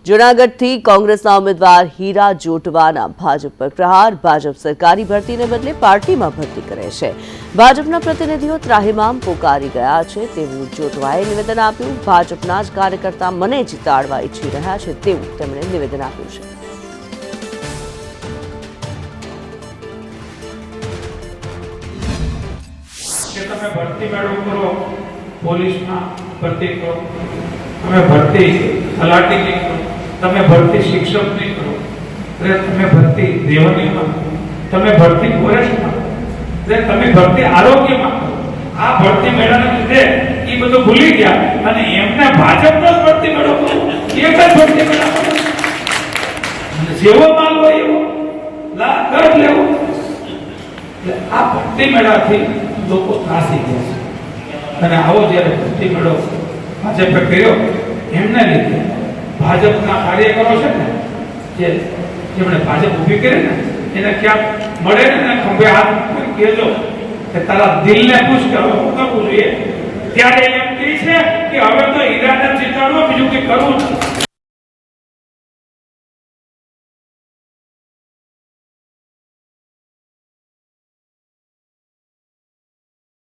જૂનાગઢથી કોંગ્રેસના ઉમેદવાર હીરા જોટવાના ભાજપ પર પ્રહાર। ભાજપ સરકારી ભરતીને બદલે પાર્ટીમાં ભરતી કરે છે। ભાજપના પ્રતિનિધિઓ ત્રાહિમામ પોકારી ગયા છે તેવું જોટવાએ નિવેદન આપ્યું। ભાજપના જ કાર્યકર્તા મને જીતાડવા ઈચ્છી રહ્યા છે તેવું તેમણે નિવેદન આપ્યું છે। કે તમે ભરતી મેળો કરો, પોલીસમાં ભરતી કરો, તમે ભરતી તલાટીની કરો, તમે ભરતી શિક્ષકની કરો, તમે ભરતી રેવન્યુમાં કરો, તમે ભરતી ફોરેસ્ટમાં કરો, તમે ભરતી આરોગ્યમાં કરો। આ ભરતી મેળાને લીધે એ બધું ભૂલી ગયા અને એમને ભાજપનો જ ભરતી મેળો કરો, એક જ ભરતી મેળો કરો, જેવો માલ હોય એવો લાભ લેવો। આ ભરતી મેળાથી લોકો ત્રાસી ગયા છે અને આવો જ્યારે ભરતી મેળો ભાજપે કર્યો એમને લીધે ભાજપના કાર્યકરો છે ને જેમણે ભાજપ ઊભી કરી ને એને ક્યાંક મળે ને ખંભે હાથ કહેજો કે તારા દિલને ખુશ કે હવે શું કરવું જોઈએ। ત્યારે એમ કહે છે કે હવે તો હીરાને જીતાડવો, બીજું કંઈ કરવું નથી।